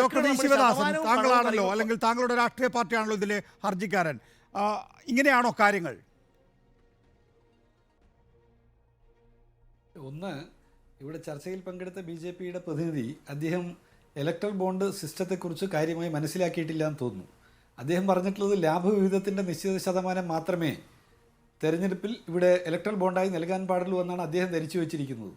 Doctor V Sivadasan, താങ്കളാണല്ലോ, അല്ലെങ്കിൽ താങ്കളുടെ രാഷ്ട്രീയ പാർട്ടിയാണല്ലോ ഇതിലെ ഹർജിക്കാരൻ. ഇങ്ങനെയാണോ കാര്യങ്ങൾ? ഒന്ന്, ഇവിടെ ചർച്ചയിൽ പങ്കെടുത്ത BJPയുടെ പ്രതിനിധി അദ്ദേഹം ഇലക്ട്രൽ ബോണ്ട് സിസ്റ്റത്തെക്കുറിച്ച് കാര്യമായി മനസ്സിലാക്കിയിട്ടില്ല എന്ന് തോന്നുന്നു. അദ്ദേഹം പറഞ്ഞിട്ടുള്ളത് ലാഭവിഹിതത്തിൻ്റെ നിശ്ചിത ശതമാനം മാത്രമേ തെരഞ്ഞെടുപ്പിൽ ഇവിടെ ഇലക്ട്രൽ ബോണ്ടായി നൽകാൻ പാടുള്ളൂ എന്നാണ് അദ്ദേഹം ധരിച്ചു വെച്ചിരിക്കുന്നത്.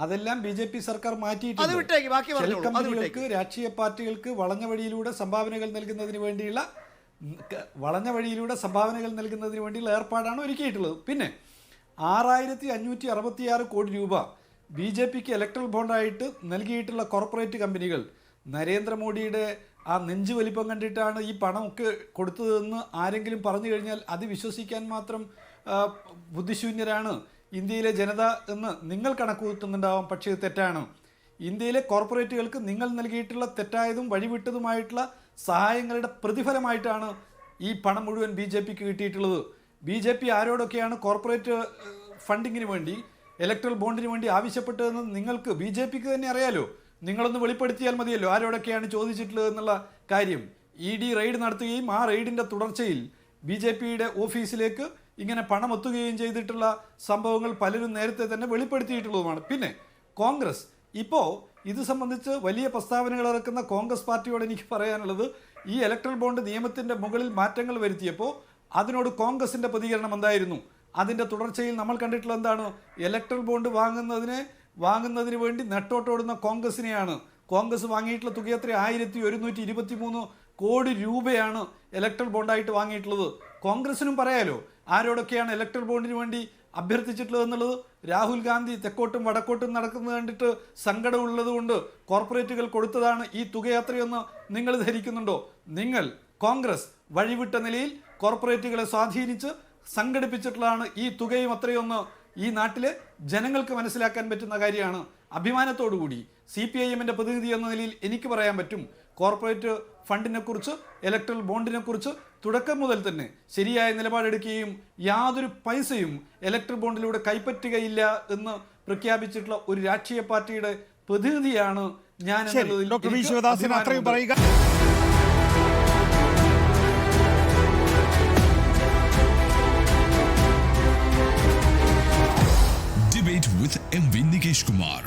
അതെല്ലാം BJP സർക്കാർ മാറ്റിയിട്ടുണ്ട്. കമ്പനികൾക്ക്, രാഷ്ട്രീയ പാർട്ടികൾക്ക് വളഞ്ഞ വഴിയിലൂടെ സംഭാവനകൾ നൽകുന്നതിന് വേണ്ടിയുള്ള ഏർപ്പാടാണ് ഒരുക്കിയിട്ടുള്ളത്. പിന്നെ 6566 കോടി രൂപ BJPക്ക് ഇലക്ട്രൽ ബോണ്ടായിട്ട് നൽകിയിട്ടുള്ള കോർപ്പറേറ്റ് കമ്പനികൾ നരേന്ദ്രമോദിയുടെ ആ നെഞ്ചു വലിപ്പം കണ്ടിട്ടാണ് ഈ പണമൊക്കെ കൊടുത്തതെന്ന് ആരെങ്കിലും പറഞ്ഞു കഴിഞ്ഞാൽ അത് വിശ്വസിക്കാൻ മാത്രം ബുദ്ധിശൂന്യരാണ് ഇന്ത്യയിലെ ജനത എന്ന് നിങ്ങൾ കണക്കുകൂട്ടുന്നുണ്ടാവാം. പക്ഷേ തെറ്റാണ്. ഇന്ത്യയിലെ കോർപ്പറേറ്റുകൾക്ക് നിങ്ങൾ നൽകിയിട്ടുള്ള തെറ്റായതും വഴിവിട്ടതുമായിട്ടുള്ള സഹായങ്ങളുടെ പ്രതിഫലമായിട്ടാണ് ഈ പണം മുഴുവൻ BJPക്ക് കിട്ടിയിട്ടുള്ളത്. BJP ആരോടൊക്കെയാണ് കോർപ്പറേറ്റ് ഫണ്ടിങ്ങിന് വേണ്ടി, ഇലക്ട്രൽ ബോണ്ടിന് വേണ്ടി ആവശ്യപ്പെട്ടതെന്ന് നിങ്ങൾക്ക് BJPക്ക് തന്നെ അറിയാലോ. നിങ്ങളൊന്ന് വെളിപ്പെടുത്തിയാൽ മതിയല്ലോ ആരോടൊക്കെയാണ് ചോദിച്ചിട്ടുള്ളത് എന്നുള്ള കാര്യം. ED റെയ്ഡ് നടത്തുകയും ആ റെയ്ഡിൻ്റെ തുടർച്ചയിൽ BJPയുടെ ഓഫീസിലേക്ക് ഇങ്ങനെ പണം എത്തുകയും ചെയ്തിട്ടുള്ള സംഭവങ്ങൾ പലരും നേരത്തെ തന്നെ വെളിപ്പെടുത്തിയിട്ടുള്ളതുമാണ്. പിന്നെ കോൺഗ്രസ് ഇപ്പോൾ ഇത് സംബന്ധിച്ച് വലിയ പ്രസ്താവനകൾ ഇറക്കുന്ന കോൺഗ്രസ് പാർട്ടിയോട് എനിക്ക് പറയാനുള്ളത്, ഈ ഇലക്ട്രൽ ബോണ്ട് നിയമത്തിൻ്റെ മുകളിൽ മാറ്റങ്ങൾ വരുത്തിയപ്പോൾ അതിനോട് കോൺഗ്രസിൻ്റെ പ്രതികരണം എന്തായിരുന്നു? അതിൻ്റെ തുടർച്ചയിൽ നമ്മൾ കണ്ടിട്ടുള്ള എന്താണ്? ഇലക്ട്രൽ ബോണ്ട് വാങ്ങുന്നതിന് വേണ്ടി നെട്ടോട്ടോടുന്ന കോൺഗ്രസിനെയാണ്. കോൺഗ്രസ് വാങ്ങിയിട്ടുള്ള തുക എത്ര? 1123 കോടി രൂപയാണ് ഇലക്ട്രൽ ബോണ്ടായിട്ട് വാങ്ങിയിട്ടുള്ളത്. കോൺഗ്രസിനും പറയാലോ ആരോടൊക്കെയാണ് ഇലക്ട്രൽ ബോണ്ടിന് വേണ്ടി അഭ്യർത്ഥിച്ചിട്ടുള്ളത് എന്നുള്ളത്. രാഹുൽ ഗാന്ധി തെക്കോട്ടും വടക്കോട്ടും നടക്കുന്നത് കണ്ടിട്ട് സങ്കടമുള്ളത് കൊണ്ട് കോർപ്പറേറ്റുകൾ കൊടുത്തതാണ് ഈ തുക അത്രയൊന്ന് നിങ്ങൾ ധരിക്കുന്നുണ്ടോ? നിങ്ങൾ കോൺഗ്രസ് വഴിവിട്ട നിലയിൽ കോർപ്പറേറ്റുകളെ സ്വാധീനിച്ച് സംഘടിപ്പിച്ചിട്ടുള്ളതാണ് ഈ തുകയും അത്രയൊന്ന് ഈ നാട്ടിലെ ജനങ്ങൾക്ക് മനസ്സിലാക്കാൻ പറ്റുന്ന കാര്യമാണ്. അഭിമാനത്തോടുകൂടി CPIMൻ്റെ പ്രതിനിധി എന്ന നിലയിൽ എനിക്ക് പറയാൻ പറ്റും, കോർപ്പറേറ്റ് ഫണ്ടിനെ കുറിച്ച്, ഇലക്ട്രൽ ബോണ്ടിനെ കുറിച്ച് തുടക്കം മുതൽ തന്നെ ശരിയായ നിലപാടെടുക്കുകയും യാതൊരു പൈസയും ഇലക്ട്രൽ ബോണ്ടിലൂടെ കൈപ്പറ്റുകയില്ല എന്ന് പ്രഖ്യാപിച്ചിട്ടുള്ള ഒരു രാഷ്ട്രീയ പാർട്ടിയുടെ പ്രതിനിധിയാണ് ഞാൻ എന്നുള്ളതിൽ Debate with MV Nikesh Kumar.